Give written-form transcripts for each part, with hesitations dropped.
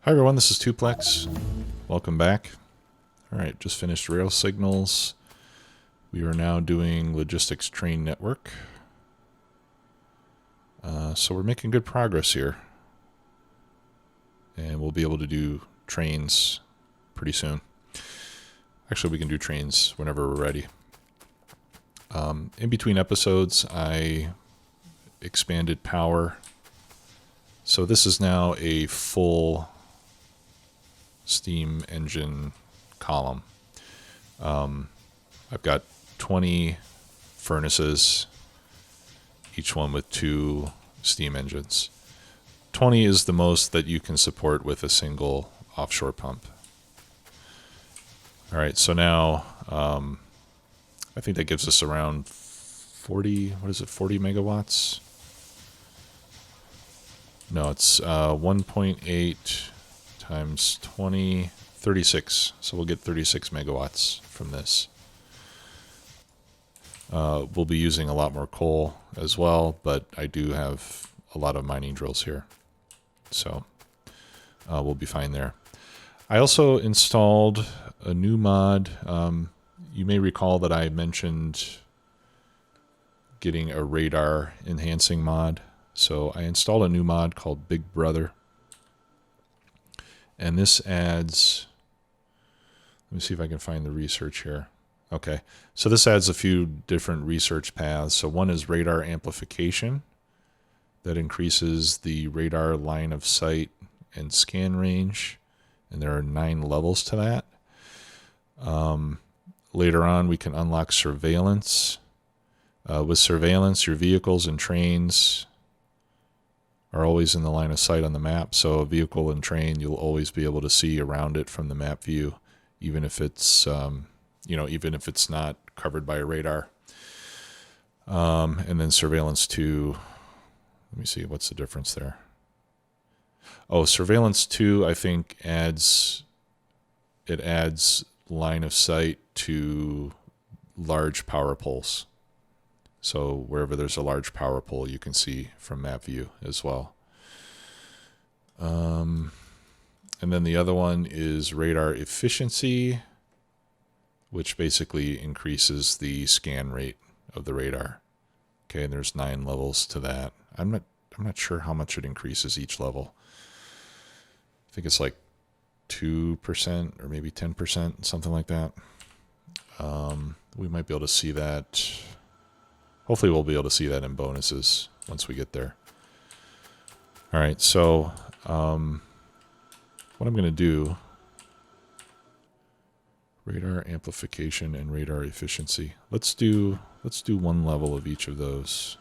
Hi everyone, this is Tuplex. Welcome back. Alright, just finished rail signals. We are now doing Logistics Train Network. So we're making good progress here. And we'll be able to do trains pretty soon. Actually, we can do trains whenever we're ready. In between episodes, I expanded power. So this is now a full steam engine column. I've got 20 furnaces, each one with 2 steam engines. 20 is the most that you can support with a single offshore pump. All right, so now I think that gives us around 40 megawatts? No, it's 1.8 times 20, 36. So we'll get 36 megawatts from this. We'll be using a lot more coal as well, but I do have a lot of mining drills here. So we'll be fine there. I also installed a new mod. You may recall that I mentioned getting a radar enhancing mod. So I installed a new mod called Big Brother. And this adds, let me see if I can find the research here. Okay, so this adds a few different research paths. So one is radar amplification. That increases the radar line of sight and scan range. And there are 9 levels to that. Later on, we can unlock surveillance. With surveillance, your vehicles and trains are always in the line of sight on the map. So a vehicle and train, you'll always be able to see around it from the map view, even if it's, even if it's not covered by a radar. And then surveillance 2, let me see, what's the difference there? Oh, surveillance 2, I think adds line of sight to large power poles. So wherever there's a large power pole, you can see from map view as well. And then the other one is radar efficiency, which basically increases the scan rate of the radar. Okay, and there's 9 levels to that. I'm not sure how much it increases each level. I think it's like 2% or maybe 10%, something like that. We might be able to see that. Hopefully we'll be able to see that in bonuses once we get there. All right, so what I'm going to do, radar amplification and radar efficiency. Let's do one level of each of those.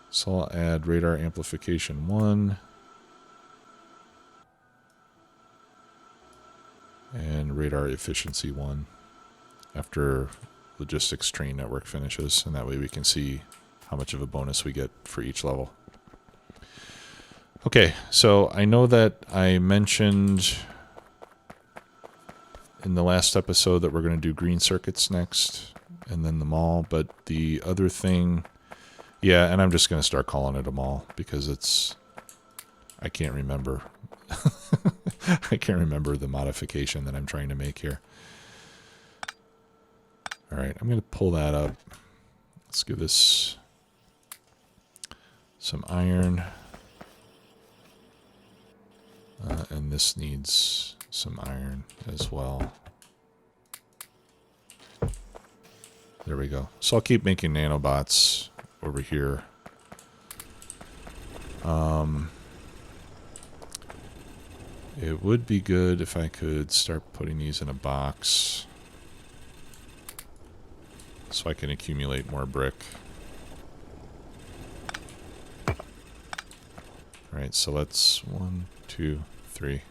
So I'll add radar amplification 1 and radar efficiency 1 after Logistics Train Network finishes, and that way we can see how much of a bonus we get for each level. Okay, so I know that I mentioned in the last episode that we're going to do green circuits next and then the mall, but the other thing, yeah, and I'm just going to start calling it a mall because I can't remember. I can't remember the modification that I'm trying to make here. All right, I'm going to pull that up. Let's give this some iron. And this needs some iron as well. There we go. So I'll keep making nanobots over here. It would be good if I could start putting these in a box so I can accumulate more brick. All right, so let's 1, 2, 3.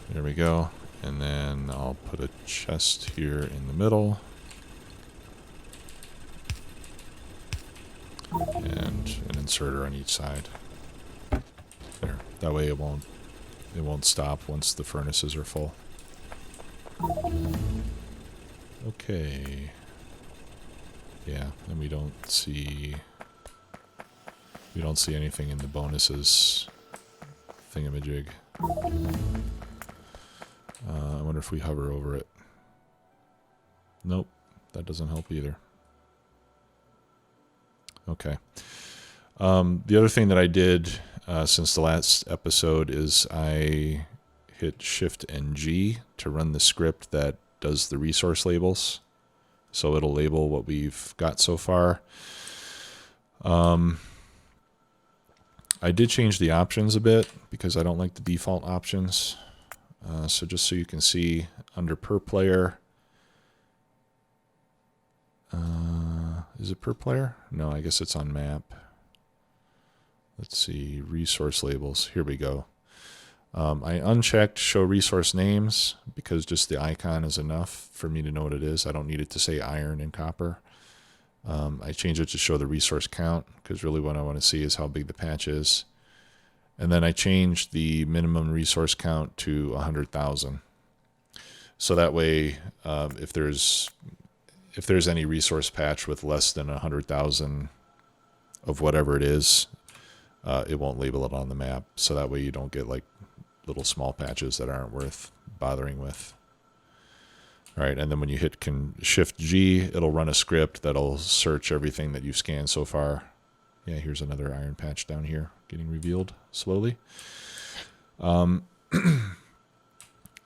There we go. And then I'll put a chest here in the middle. And an inserter on each side. There. That way it won't it won't stop once the furnaces are full. Okay. Yeah, and we don't see anything in the bonuses thingamajig. I wonder if we hover over it. Nope, that doesn't help either. Okay. The other thing that I did since the last episode is I hit Shift and G to run the script that does the resource labels. So it'll label what we've got so far. I did change the options a bit because I don't like the default options. So just so you can see, under per player, is it per player? No, I guess it's on map. Let's see, resource labels. Here we go. I unchecked show resource names because just the icon is enough for me to know what it is. I don't need it to say iron and copper. I changed it to show the resource count because really what I want to see is how big the patch is. And then I changed the minimum resource count to 100,000. So that way, if there's any resource patch with less than 100,000 of whatever it is, it won't label it on the map. So that way you don't get like little small patches that aren't worth bothering with. All right, and then when you hit Shift G, it'll run a script that'll search everything that you've scanned so far. Yeah, here's another iron patch down here getting revealed slowly. And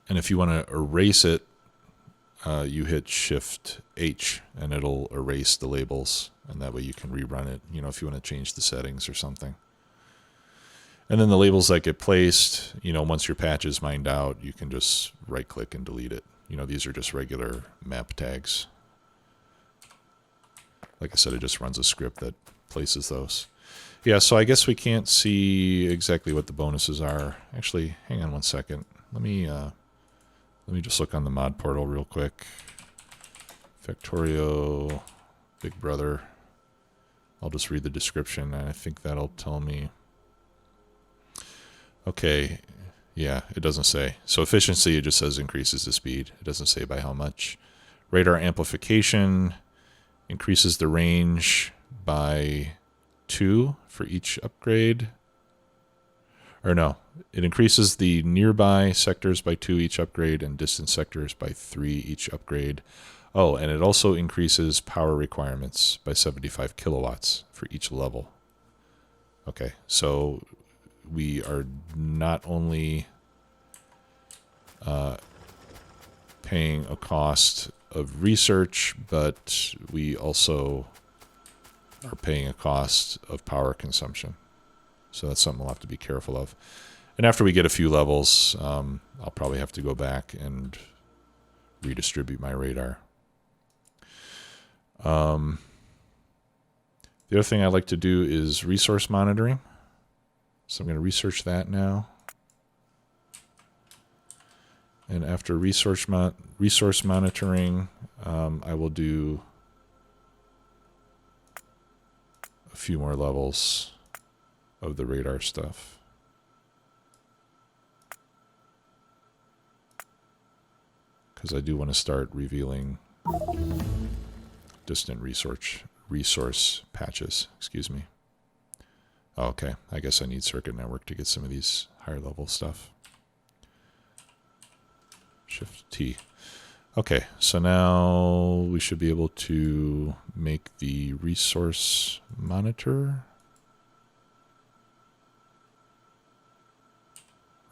if you want to erase it, you hit Shift H and it'll erase the labels, and that way you can rerun it, you know, if you want to change the settings or something. And then the labels that get placed, you know, once your patch is mined out, you can just right-click and delete it. You know, these are just regular map tags. Like I said, it just runs a script that places those. Yeah, so I guess we can't see exactly what the bonuses are. Actually, hang on one second. Let me just look on the mod portal real quick. Factorio, Big Brother. I'll just read the description, and I think that'll tell me. Okay, yeah, it doesn't say. So efficiency, it just says increases the speed. It doesn't say by how much. Radar amplification increases the range by 2 for each upgrade. Or no, it increases the nearby sectors by 2 each upgrade and distant sectors by 3 each upgrade. Oh, and it also increases power requirements by 75 kilowatts for each level. Okay, so we are not only paying a cost of research, but we also are paying a cost of power consumption. So that's something we'll have to be careful of. And after we get a few levels, I'll probably have to go back and redistribute my radar. The other thing I like to do is resource monitoring. So I'm going to research that now. And after resource monitoring, I will do a few more levels of the radar stuff. Because I do want to start revealing distant resource patches, excuse me. Oh, okay, I guess I need circuit network to get some of these higher level stuff. Shift T. Okay, so now we should be able to make the resource monitor.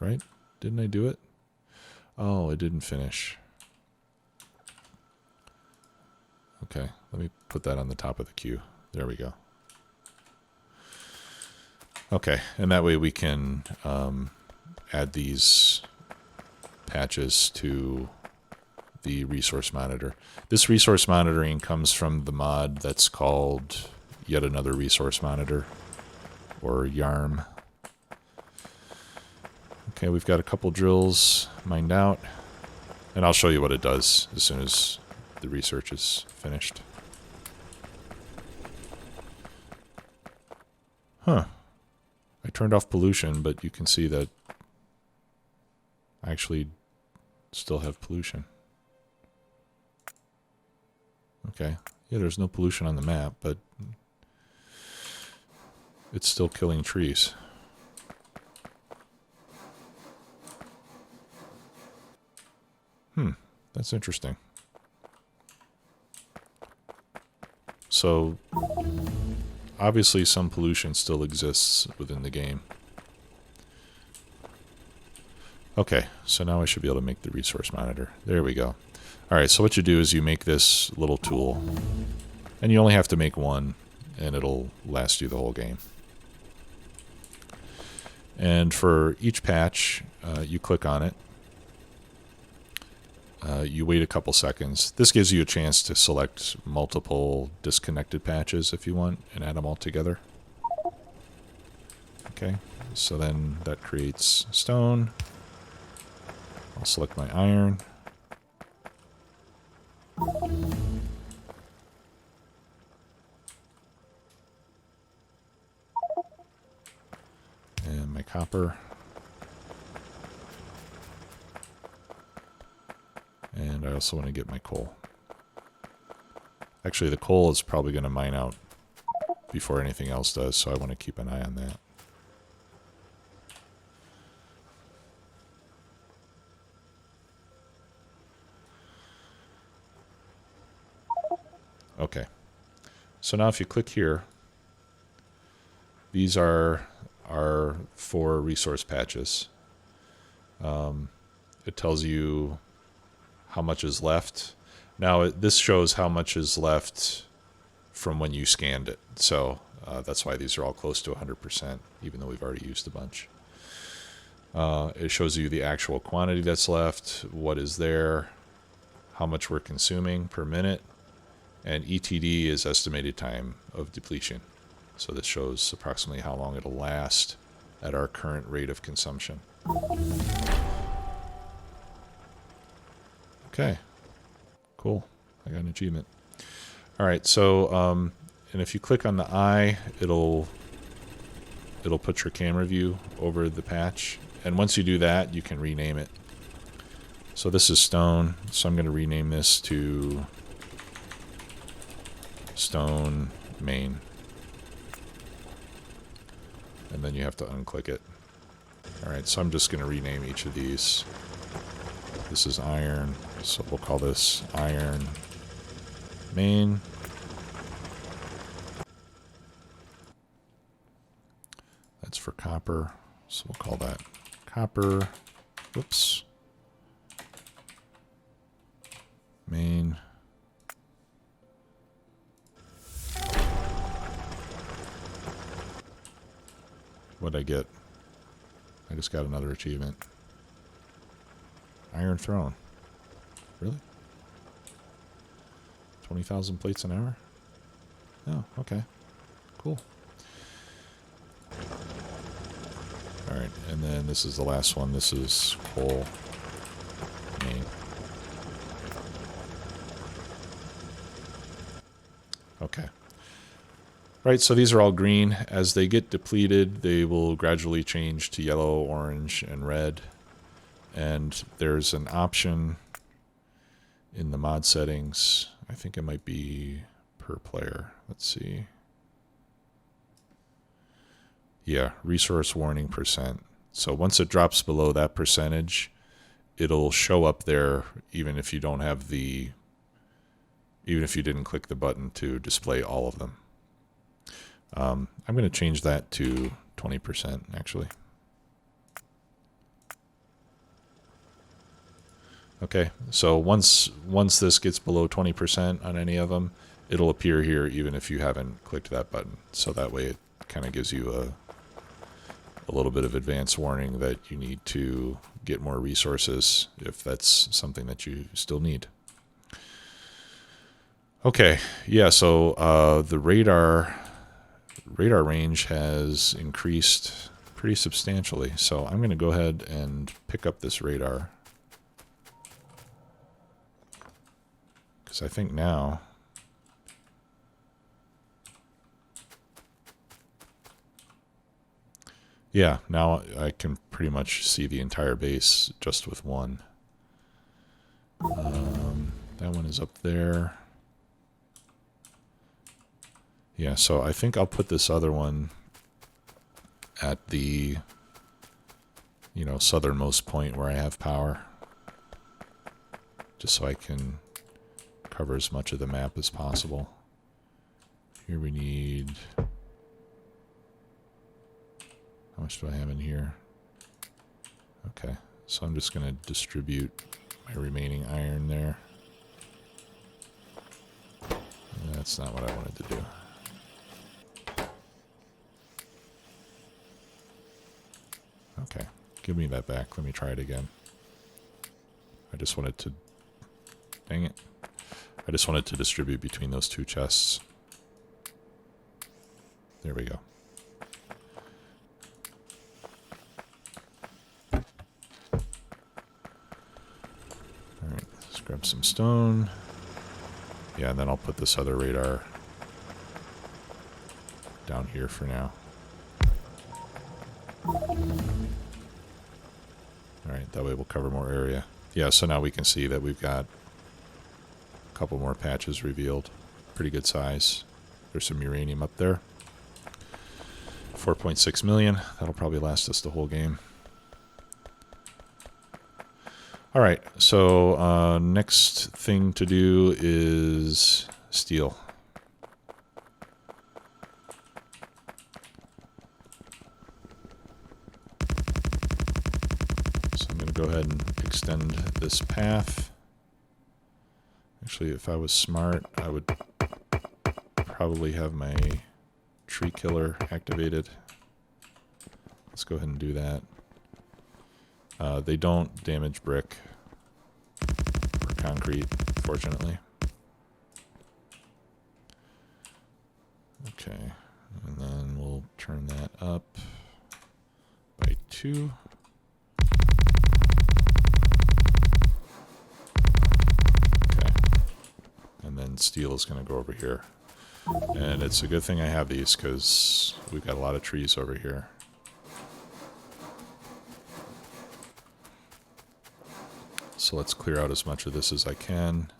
Right? Didn't I do it? Oh, it didn't finish. Okay, let me put that on the top of the queue. There we go. Okay, and that way we can add these patches to the resource monitor. This resource monitoring comes from the mod that's called Yet Another Resource Monitor, or YARM. Okay, we've got a couple drills mined out, and I'll show you what it does as soon as the research is finished. Huh. I turned off pollution, but you can see that I actually still have pollution. Okay. Yeah, there's no pollution on the map, but it's still killing trees. That's interesting. So, obviously some pollution still exists within the game. Okay, so now I should be able to make the resource monitor. There we go. Alright, so what you do is you make this little tool. And you only have to make one, and it'll last you the whole game. And for each patch, you click on it. You wait a couple seconds. This gives you a chance to select multiple disconnected patches if you want and add them all together. Okay, so then that creates stone. I'll select my iron. And my copper. And I also want to get my coal. Actually, the coal is probably going to mine out before anything else does, so I want to keep an eye on that. Okay. So now if you click here, these are our 4 resource patches. It tells you how much is left. Now this shows how much is left from when you scanned it. So that's why these are all close to 100%, even though we've already used a bunch. It shows you the actual quantity that's left, what is there, how much we're consuming per minute, and ETD is estimated time of depletion. So this shows approximately how long it'll last at our current rate of consumption. Okay, cool. I got an achievement. All right, so and if you click on the eye, it'll put your camera view over the patch, and once you do that, you can rename it. So this is stone, so I'm going to rename this to stone main, and then you have to unclick it. All right, so I'm just going to rename each of these. This is iron, so we'll call this iron main. That's for copper, so we'll call that copper. Whoops. Main. What'd I get? I just got another achievement. Iron Throne. Really? 20,000 plates an hour? Oh, okay. Cool. Alright, and then this is the last one. This is coal main. Okay. Right, so these are all green. As they get depleted, they will gradually change to yellow, orange, and red. And there's an option in the mod settings. I think it might be per player. Let's see. Yeah, resource warning %. So once it drops below that percentage, it'll show up there even if you don't have the, even if you didn't click the button to display all of them. I'm going to change that to 20% actually. Okay, so once this gets below 20% on any of them, it'll appear here even if you haven't clicked that button. So that way it kind of gives you a little bit of advance warning that you need to get more resources if that's something that you still need. Okay, yeah, so the radar range has increased pretty substantially. So I'm going to go ahead and pick up this radar. Because I think now Yeah, now I can pretty much see the entire base just with one. That one is up there. Yeah, so I think I'll put this other one at the, you know, southernmost point where I have power. Just so I can cover as much of the map as possible. Here we need... How much do I have in here? Okay, so I'm just going to distribute my remaining iron there. That's not what I wanted to do. Okay, give me that back. Let me try it again. I just wanted to... Dang it. I just wanted to distribute between those two chests. There we go. Alright, let's grab some stone. Yeah, and then I'll put this other radar down here for now. Alright, that way we'll cover more area. Yeah, so now we can see that we've got a couple more patches revealed. Pretty good size. There's some uranium up there. 4.6 million. That'll probably last us the whole game. Alright, so next thing to do is steel. So I'm going to go ahead and extend this path. Actually, if I was smart, I would probably have my tree killer activated. Let's go ahead and do that. They don't damage brick or concrete, fortunately. Okay, and then we'll turn that up by 2. Okay, and then steel is going to go over here. And it's a good thing I have these because we've got a lot of trees over here. So let's clear out as much of this as I can.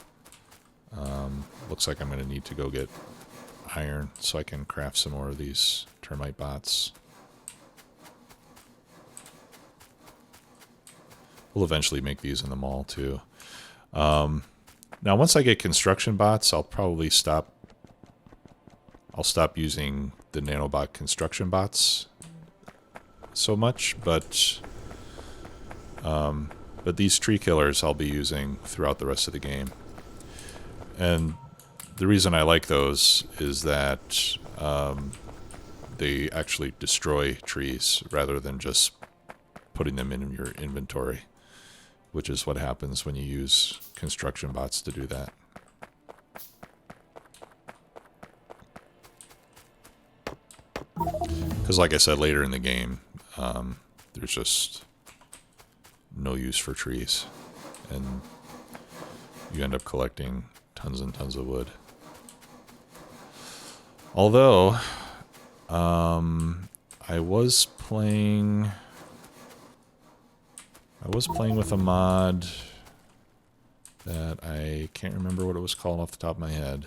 Looks like I'm going to need to go get iron so I can craft some more of these termite bots. We'll eventually make these in the mall too. Now once I get construction bots, I'll probably stop using the nanobot construction bots so much, but these tree killers I'll be using throughout the rest of the game. And the reason I like those is that they actually destroy trees rather than just putting them in your inventory, which is what happens when you use construction bots to do that. Because like I said, later in the game, there's just no use for trees, and you end up collecting tons and tons of wood. Although, I was playing with a mod that I can't remember what it was called off the top of my head.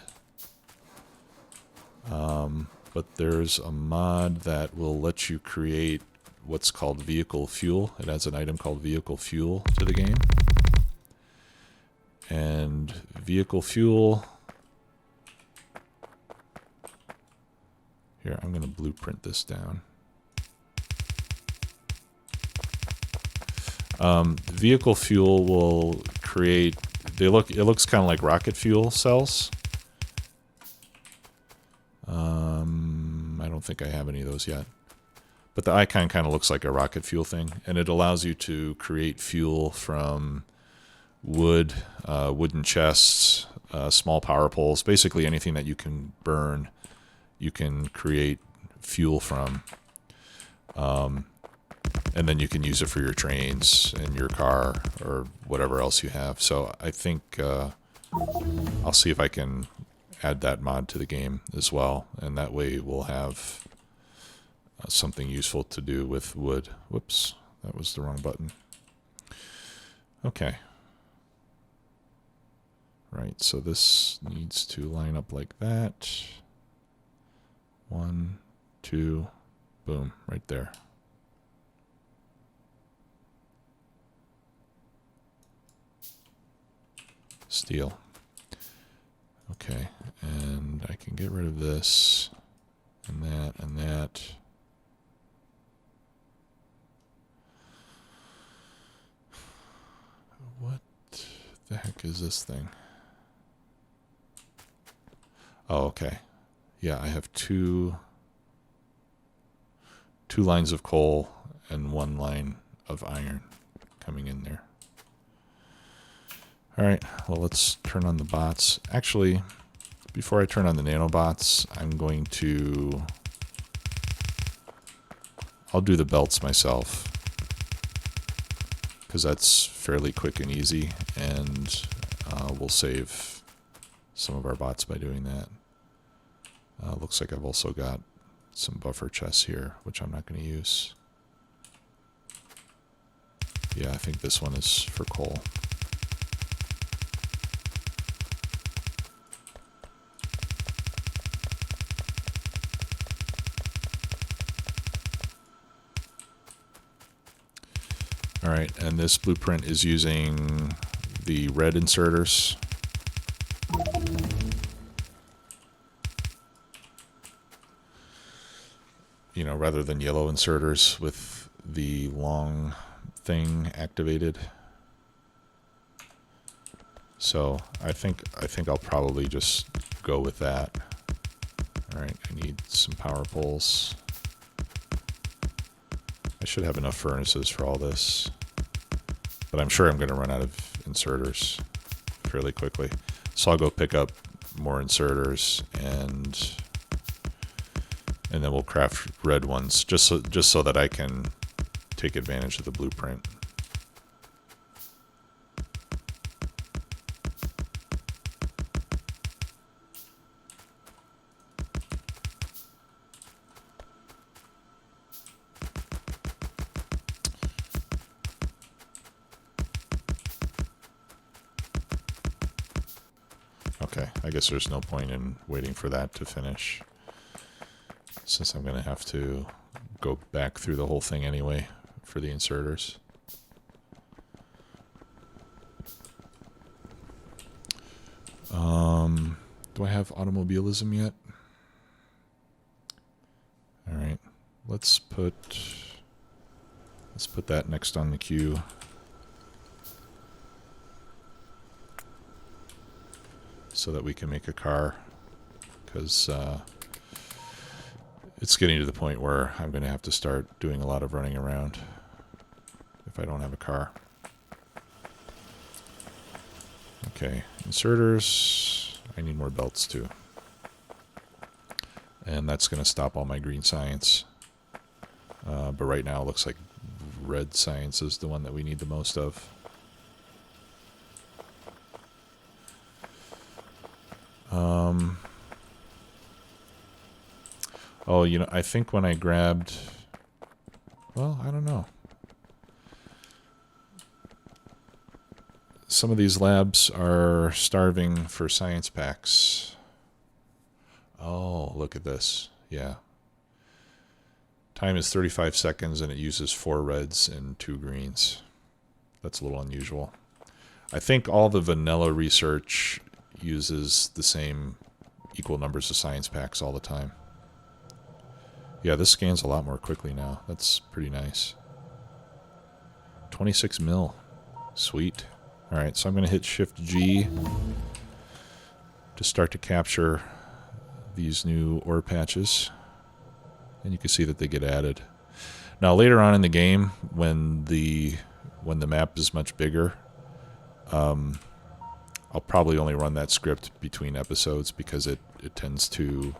But there's a mod that will let you create what's called vehicle fuel. It adds an item called vehicle fuel to the game. And vehicle fuel... Here, I'm going to blueprint this down. Vehicle fuel will create... it looks kind of like rocket fuel cells. I don't think I have any of those yet. But the icon kind of looks like a rocket fuel thing, and it allows you to create fuel from wood, wooden chests, small power poles, basically anything that you can burn, you can create fuel from. And then you can use it for your trains and your car or whatever else you have. So I think I'll see if I can add that mod to the game as well, and that way we'll have something useful to do with wood. Whoops, that was the wrong button. Okay. Right, so this needs to line up like that. 1, 2, boom, right there. Steel. Okay, and I can get rid of this and that and that. What the heck is this thing? Oh, okay. Yeah, I have two lines of coal and 1 line of iron coming in there. All right, well, let's turn on the bots. Actually, before I turn on the nanobots, I'll do the belts myself, because that's fairly quick and easy, and we'll save some of our bots by doing that. Looks like I've also got some buffer chests here, which I'm not going to use. Yeah, I think this one is for coal. All right, and this blueprint is using the red inserters. You know, rather than yellow inserters with the long thing activated. So I think I'll probably just go with that. All right, I need some power poles. I should have enough furnaces for all this, but I'm sure I'm going to run out of inserters fairly quickly. So I'll go pick up more inserters, and then we'll craft red ones just so that I can take advantage of the blueprint. Okay, I guess there's no point in waiting for that to finish, since I'm going to have to go back through the whole thing anyway for the inserters. Do I have automobilism yet? All right, let's put that next on the queue. So that we can make a car, because it's getting to the point where I'm going to have to start doing a lot of running around if I don't have a car. Okay, inserters. I need more belts too. And that's going to stop all my green science. But right now it looks like red science is the one that we need the most of. Oh, you know, I think when I grabbed, well, I don't know. Some of these labs are starving for science packs. Oh, look at this. Yeah. Time is 35 seconds and it uses 4 reds and 2 greens. That's a little unusual. I think all the vanilla research uses the same equal numbers of science packs all the time. Yeah, this scans a lot more quickly now. That's pretty nice. 26 mil. Sweet. All right, so I'm going to hit Shift G to start to capture these new ore patches. And you can see that they get added. Now later on in the game, when the map is much bigger, I'll probably only run that script between episodes because it tends to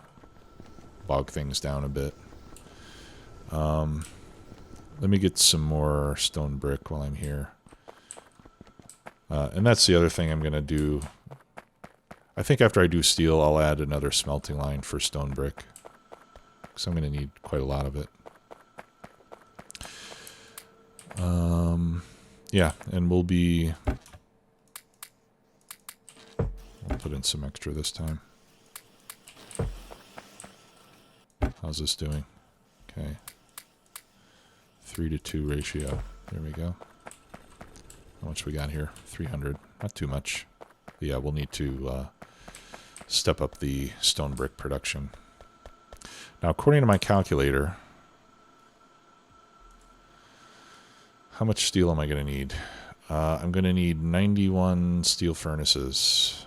bog things down a bit. Let me get some more stone brick while I'm here. And that's the other thing I'm going to do. I think after I do steel, I'll add another smelting line for stone brick, because I'm going to need quite a lot of it. Yeah, and we'll put in some extra this time. How's this doing? Okay. 3-to-2 ratio. There we go. How much we got here? 300. Not too much. But yeah, we'll need to step up the stone brick production. Now, according to my calculator, how much steel am I going to need? I'm going to need 91 steel furnaces.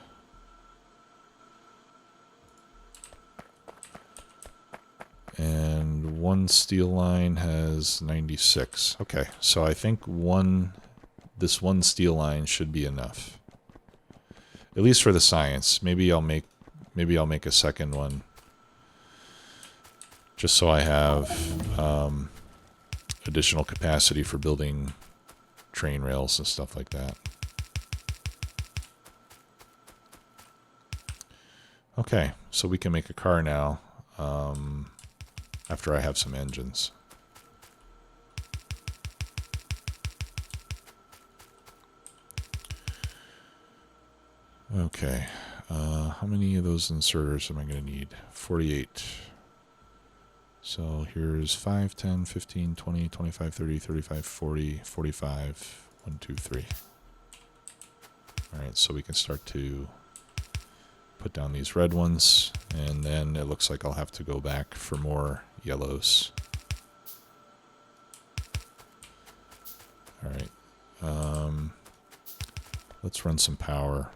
And one steel line has 96. Okay, so I think this one steel line should be enough. At least for the science. Maybe I'll make a second one, just so I have additional capacity for building train rails and stuff like that. Okay, so we can make a car now after I have some engines. Okay, how many of those inserters am I going to need? 48. So here's 5, 10, 15, 20, 25, 30, 35, 40, 45, 1, 2, 3. All right, so we can start to put down these red ones, and then it looks like I'll have to go back for more yellows. All right, let's run some power.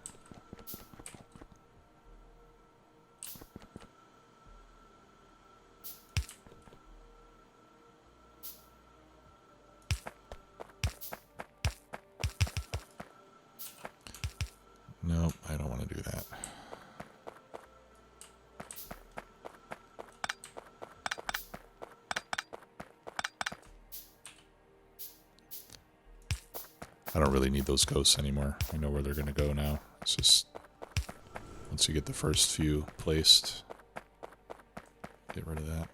Nope, I don't want to do that. I don't really need those ghosts anymore. I know where they're going to go now. It's just once you get the first few placed, get rid of that.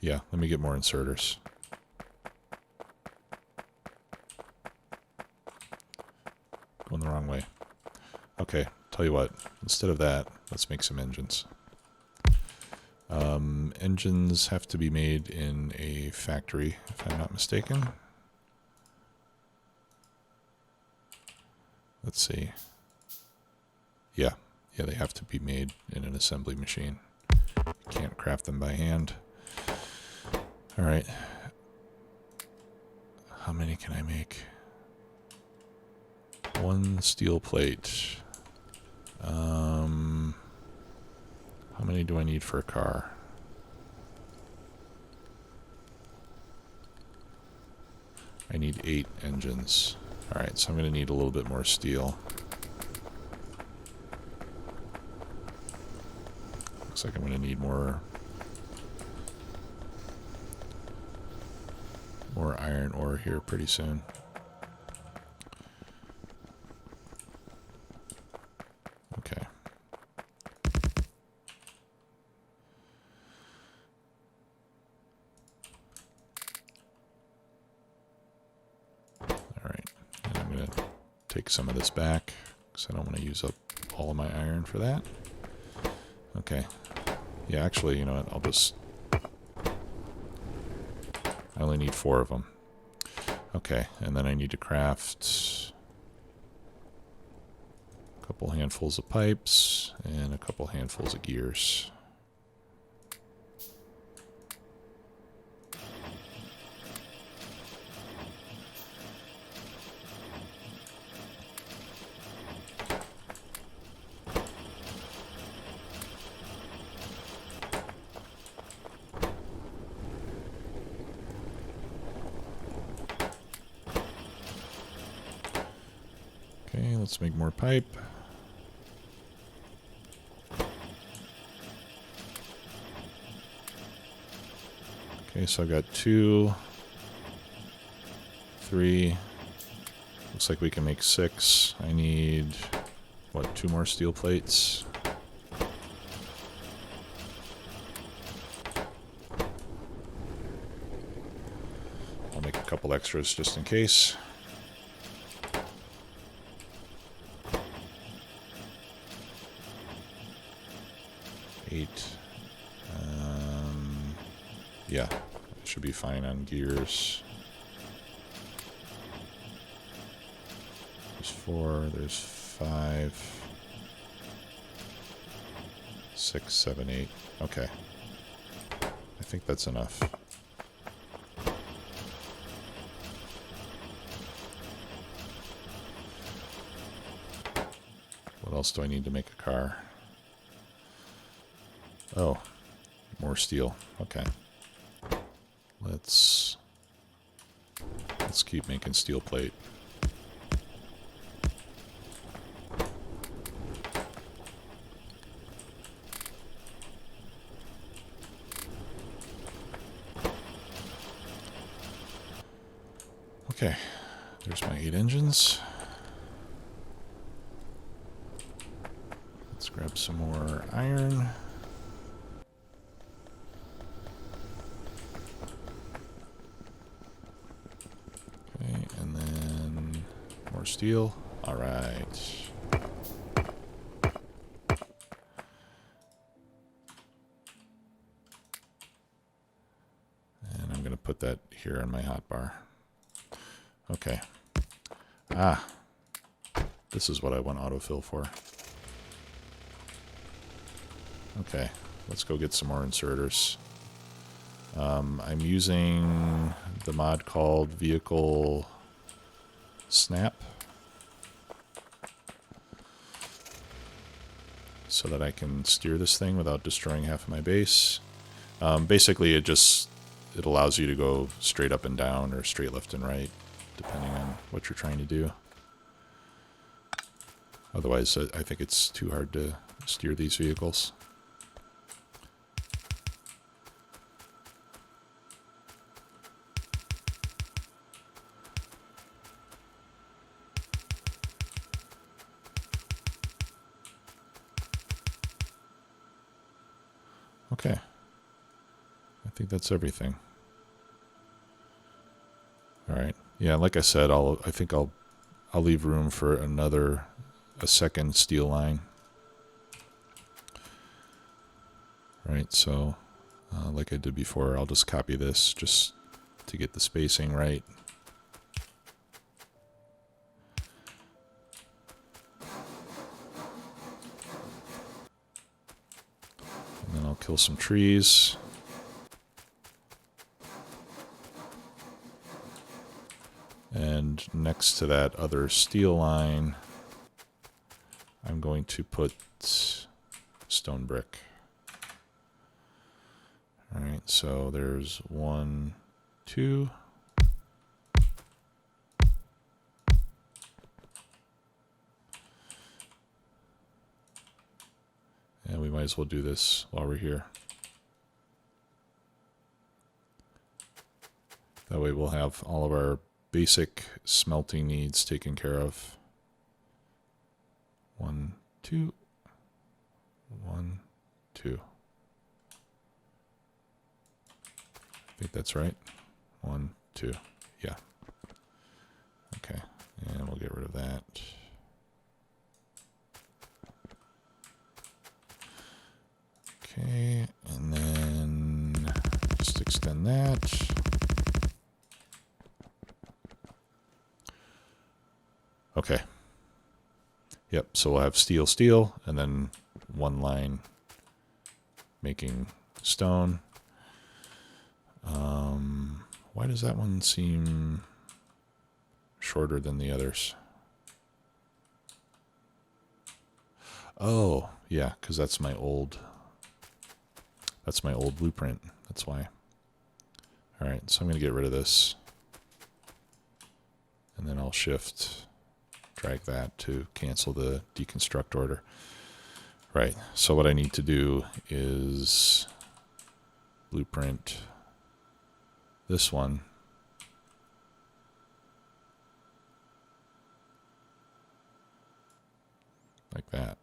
Yeah, let me get more inserters. Going the wrong way. Okay, tell you what. Instead of that, let's make some engines. Engines have to be made in a factory, if I'm not mistaken. Let's see. Yeah, they have to be made in an assembly machine. You can't craft them by hand. All right. How many can I make? One steel plate. How many do I need for a car? I need 8 engines. All right, so I'm going to need a little bit more steel. Looks like I'm going to need more iron ore here pretty soon. Okay. All right, and I'm going to take some of this back because I don't want to use up all of my iron for that. Okay. Yeah, actually, you know what? I only need 4 of them. Okay, and then I need to craft a couple handfuls of pipes and a couple handfuls of gears. Okay, let's make more pipe. Okay, so I've got 2, 3. Looks like we can make 6. I need, what, 2 more steel plates? couple extras just in case. Eight. Yeah, should be fine on gears. There's 4, there's 5, 6, 7, 8. Okay. I think that's enough. What else do I need to make a car? Oh, more steel. Okay. Let's keep making steel plate. Okay, there's my 8 engines. Let's grab some more iron. Okay, and then more steel. All right. And I'm going to put that here on my hotbar. Okay. Ah, this is what I want autofill for. Okay, let's go get some more inserters. I'm using the mod called Vehicle Snap so that I can steer this thing without destroying half of my base. Basically, it allows you to go straight up and down or straight left and right, depending on what you're trying to do. Otherwise, I think it's too hard to steer these vehicles. Okay. I think that's everything. All right. Yeah, like I said, I think I'll leave room for a second steel line. All right, so like I did before, I'll just copy this just to get the spacing right. And then I'll kill some trees. And next to that other steel line, I'm going to put stone brick. All right, so there's 1, 2. And we might as well do this while we're here. That way we'll have all of our basic smelting needs taken care of. 1, 2. 1, 2. I think that's right. 1, 2. Yeah. Okay. And we'll get rid of that. Okay. And then just extend that. Okay. Yep, so we'll have steel, steel, and then one line making stone. Why does that one seem shorter than the others? Oh, yeah, because that's my old blueprint. That's why. All right, so I'm going to get rid of this. And then I'll shift, drag that to cancel the deconstruct order. Right, so what I need to do is blueprint this one. Like that.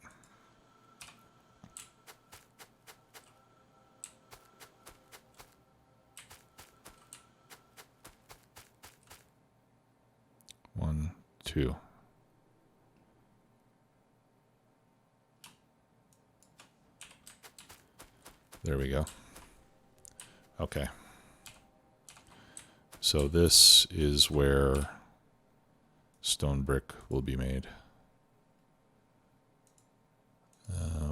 too. There we go. Okay. So this is where stone brick will be made.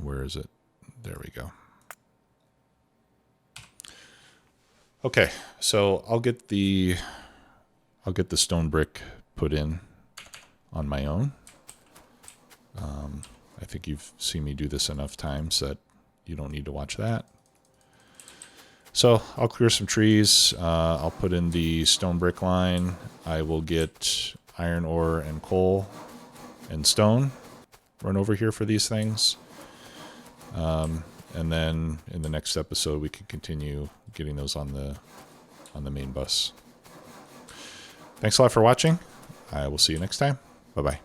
Where is it? There we go. Okay, so I'll get the stone brick put in on my own. I think you've seen me do this enough times that you don't need to watch that. So I'll clear some trees. I'll put in the stone brick line. I will get iron ore and coal and stone, run over here for these things. And then in the next episode, we can continue getting those on the main bus. Thanks a lot for watching. I will see you next time. Bye-bye.